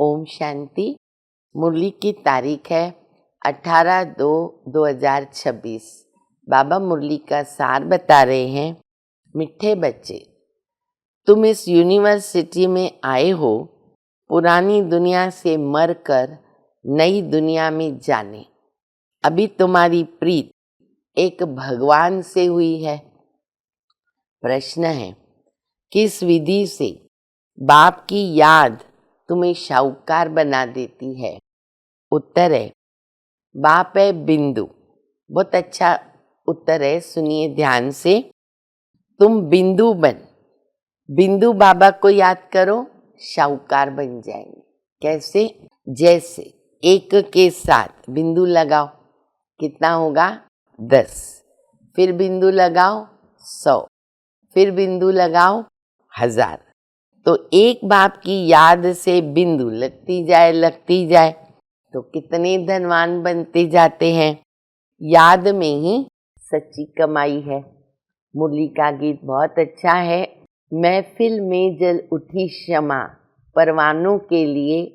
ओम शांति। मुरली की तारीख है 18/2/2026। बाबा मुरली का सार बता रहे हैं। मिठे बच्चे, तुम इस यूनिवर्सिटी में आए हो पुरानी दुनिया से मरकर नई दुनिया में जाने। अभी तुम्हारी प्रीत एक भगवान से हुई है। प्रश्न है, किस विधि से बाप की याद तुम्हें शाहूकार बना देती है? उत्तर है, बाप है बिंदु। बहुत अच्छा उत्तर है, सुनिए ध्यान से। तुम बिंदु बन, बिंदु बाबा को याद करो, शाहूकार बन जाएंगे। कैसे? जैसे एक के साथ बिंदु लगाओ, कितना होगा? 10। फिर बिंदु लगाओ 100, फिर बिंदु लगाओ 1000। तो एक बाप की याद से बिंदु लगती जाए तो कितने धनवान बनते जाते हैं। याद में ही सच्ची कमाई है। मुरली का गीत बहुत अच्छा है। महफिल में जल उठी क्षमा, परवानों के लिए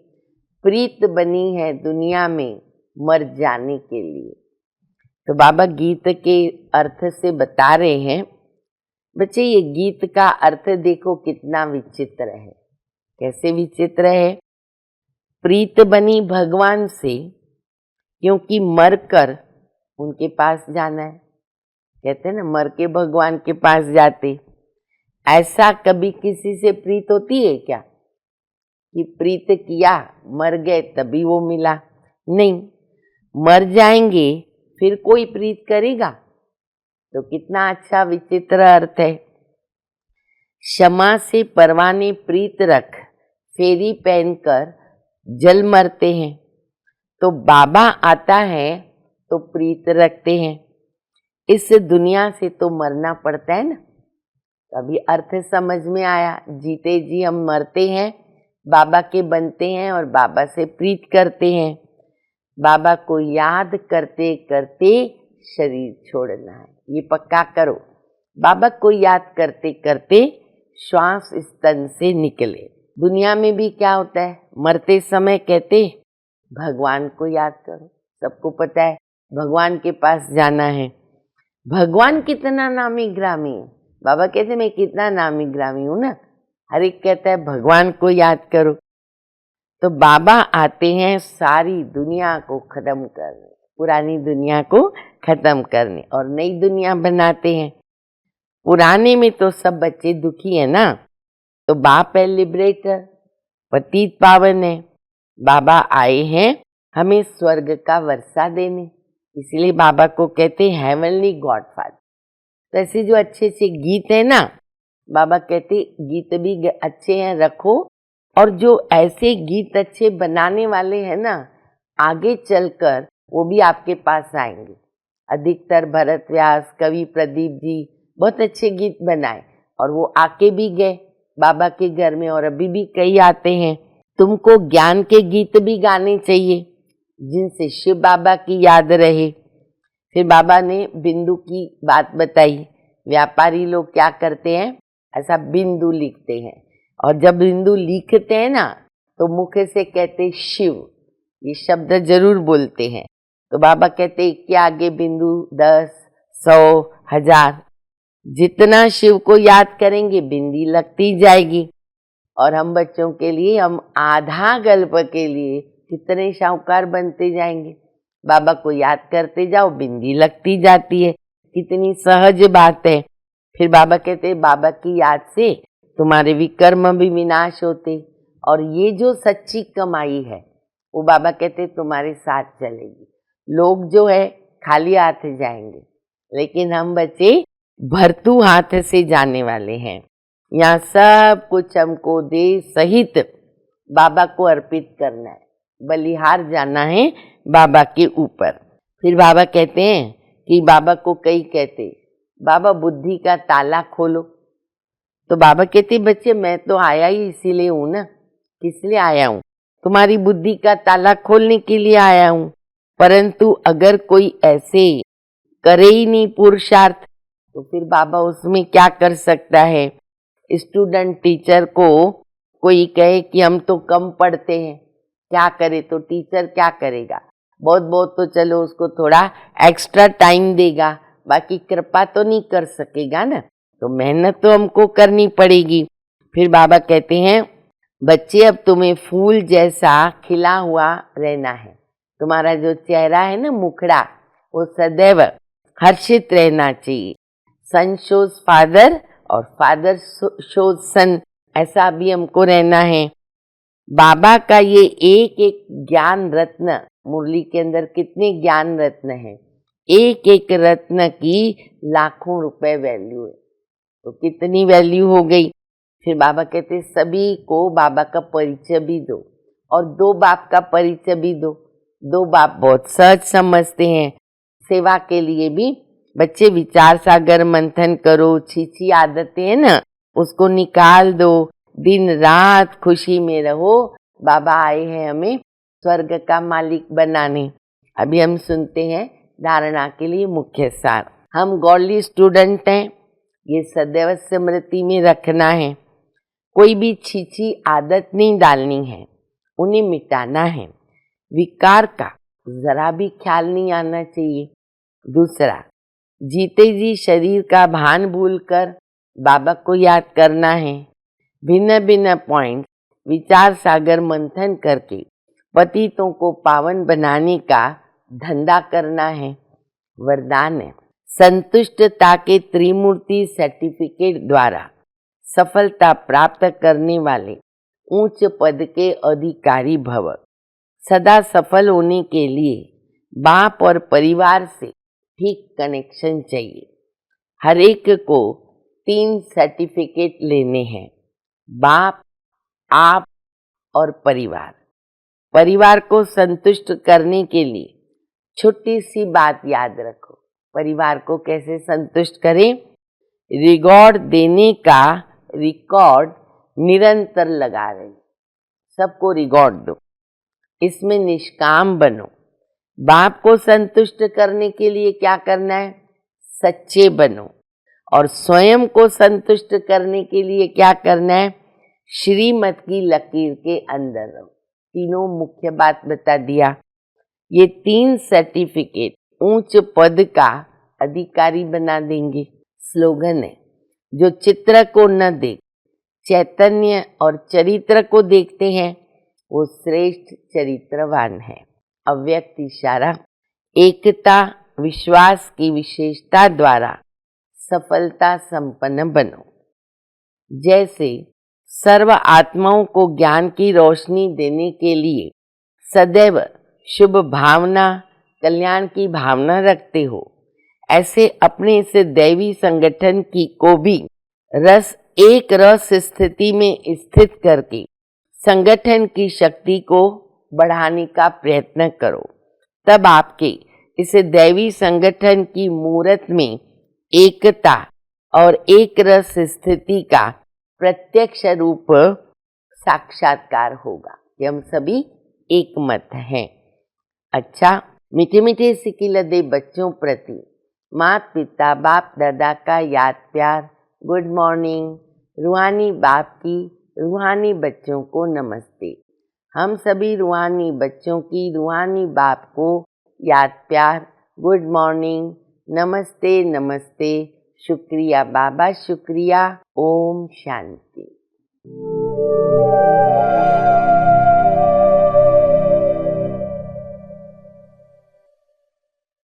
प्रीत बनी है दुनिया में मर जाने के लिए। तो बाबा गीत के अर्थ से बता रहे हैं। बच्चे, ये गीत का अर्थ देखो कितना विचित्र है। कैसे विचित्र है? प्रीत बनी भगवान से, क्योंकि मरकर उनके पास जाना है। कहते हैं ना, मर के भगवान के पास जाते। ऐसा कभी किसी से प्रीत होती है क्या कि प्रीत किया, मर गए तभी वो मिला? नहीं, मर जाएंगे फिर कोई प्रीत करेगा? तो कितना अच्छा विचित्र अर्थ है। क्षमा से परवाने प्रीत रख, फेरी पहनकर जल मरते हैं। तो बाबा आता है तो प्रीत रखते हैं। इस दुनिया से तो मरना पड़ता है ना। तभी अर्थ समझ में आया। जीते जी हम मरते हैं, बाबा के बनते हैं और बाबा से प्रीत करते हैं। बाबा को याद करते करते शरीर छोड़ना है, ये पक्का करो। बाबा को याद करते करते श्वास इस तन से निकले। दुनिया में भी क्या होता है, मरते समय कहते भगवान को याद करो। सबको पता है भगवान के पास जाना है। भगवान कितना नामी ग्रामी है। बाबा कहते मैं कितना नामी ग्रामी हूं ना। हर एक कहता है भगवान को याद करो। तो बाबा आते हैं सारी दुनिया को खत्म करने, पुरानी दुनिया को खत्म करने और नई दुनिया बनाते हैं। पुराने में तो सब बच्चे दुखी है ना, तो बाप है लिबरेटर, पतित पावन है। बाबा आए हैं हमें स्वर्ग का वर्षा देने, इसलिए बाबा को कहते हैं हेवनली गॉडफादर। तो ऐसे जो अच्छे अच्छे गीत है ना, बाबा कहते गीत भी अच्छे हैं रखो, और जो ऐसे गीत अच्छे बनाने वाले हैं ना, आगे चलकर वो भी आपके पास आएंगे। अधिकतर भरत व्यास, कवि प्रदीप जी बहुत अच्छे गीत बनाए और वो आके भी गए बाबा के घर में, और अभी भी कई आते हैं। तुमको ज्ञान के गीत भी गाने चाहिए जिनसे शिव बाबा की याद रहे। फिर बाबा ने बिंदु की बात बताई। व्यापारी लोग क्या करते हैं, ऐसा बिंदु लिखते हैं, और जब बिंदु लिखते हैं ना तो मुख से कहते शिव, ये शब्द जरूर बोलते हैं। तो बाबा कहते कि आगे बिंदु 10, 100, 1000, जितना शिव को याद करेंगे बिंदी लगती जाएगी। और हम बच्चों के लिए, हम आधा गल्प के लिए कितने शाहूकार बनते जाएंगे। बाबा को याद करते जाओ, बिंदी लगती जाती है। कितनी सहज बात है। फिर बाबा कहते बाबा की याद से तुम्हारे विकर्म भी विनाश होते, और ये जो सच्ची कमाई है वो बाबा कहते तुम्हारे साथ चलेगी। लोग जो है खाली हाथ जाएंगे, लेकिन हम बच्चे भरतू हाथ से जाने वाले हैं। यहाँ सब कुछ हमको दे सहित बाबा को अर्पित करना है, बलिहार जाना है बाबा के ऊपर। फिर बाबा कहते हैं कि बाबा को कई कहते बाबा बुद्धि का ताला खोलो। तो बाबा कहते बच्चे मैं तो आया ही इसीलिए हूं ना। किस लिए आया हूं? तुम्हारी बुद्धि का ताला खोलने के लिए आया हूं। परंतु अगर कोई ऐसे करे ही नहीं पुरुषार्थ, तो फिर बाबा उसमें क्या कर सकता है? स्टूडेंट टीचर को कोई कहे कि हम तो कम पढ़ते हैं, क्या करे तो टीचर क्या करेगा, बहुत बहुत तो चलो उसको थोड़ा एक्स्ट्रा टाइम देगा, बाकी कृपा तो नहीं कर सकेगा ना, तो मेहनत तो हमको करनी पड़ेगी। फिर बाबा कहते हैं बच्चे अब तुम्हें फूल जैसा खिला हुआ रहना है, तुम्हारा जो चेहरा है ना, मुखड़ा, वो सदैव हर्षित रहना चाहिए। सन शोज फादर और फादर शोज सन, ऐसा भी हमको रहना है। बाबा का ये एक एक ज्ञान रत्न, मुरली के अंदर कितने ज्ञान रत्न हैं, एक एक रत्न की लाखों रुपए वैल्यू है, तो कितनी वैल्यू हो गई। फिर बाबा कहते सभी को बाबा का परिचय भी दो, और दो बाप का परिचय भी दो। दो बाप बहुत सहज समझते हैं। सेवा के लिए भी बच्चे विचार सागर मंथन करो, छी आदतें है ना, उसको निकाल दो, दिन रात खुशी में रहो। बाबा आए हैं हमें स्वर्ग का मालिक बनाने। अभी हम सुनते हैं धारणा के लिए मुख्य सार। हम गॉडली स्टूडेंट हैं, ये सदैव स्मृति में रखना है। कोई भी छी आदत नहीं डालनी है, उन्हें मिटाना है। विकार का जरा भी ख्याल नहीं आना चाहिए। दूसरा, जीते जी शरीर का भान भूलकर बाबा को याद करना है। भिन्न भिन्न पॉइंट विचार सागर मंथन करके पतितों को पावन बनाने का धंधा करना है। वरदान है संतुष्टता के त्रिमूर्ति सर्टिफिकेट द्वारा सफलता प्राप्त करने वाले उच्च पद के अधिकारी भव। सदा सफल होने के लिए बाप और परिवार से ठीक कनेक्शन चाहिए। हर एक को 3 सर्टिफिकेट लेने हैं, बाप, आप और परिवार। परिवार को संतुष्ट करने के लिए छोटी सी बात याद रखो, परिवार को कैसे संतुष्ट करें। रिकॉर्ड देने का रिकॉर्ड निरंतर लगा रहे, सबको रिकॉर्ड दो, इसमें निष्काम बनो। बाप को संतुष्ट करने के लिए क्या करना है, सच्चे बनो। और स्वयं को संतुष्ट करने के लिए क्या करना है, श्रीमत की लकीर के अंदर रहो। तीनों मुख्य बात बता दिया। ये 3 सर्टिफिकेट उच्च पद का अधिकारी बना देंगे। स्लोगन है जो चित्र को न देख चैतन्य और चरित्र को देखते हैं वो श्रेष्ठ चरित्रवान है। अव्यक्त इशारा, एकता विश्वास की विशेषता द्वारा सफलता संपन्न बनो। जैसे सर्व आत्माओं को ज्ञान की रोशनी देने के लिए सदैव शुभ भावना, कल्याण की भावना रखते हो, ऐसे अपने इस दैवी संगठन की को भी एक रस स्थिति में स्थित करके संगठन की शक्ति को बढ़ाने का प्रयत्न करो। तब आपके इस दैवी संगठन की मूर्त में एकता और एक रस स्थिति का प्रत्यक्ष रूप साक्षात्कार होगा कि हम सभी एक मत हैं। अच्छा, मीठे मीठे सिकिलदे बच्चों प्रति माता पिता बाप दादा का याद प्यार, गुड मॉर्निंग। रूहानी बाप की रूहानी बच्चों को नमस्ते। हम सभी रूहानी बच्चों की रूहानी बाप को याद प्यार, गुड मॉर्निंग, नमस्ते नमस्ते, शुक्रिया बाबा शुक्रिया। ओम शांति।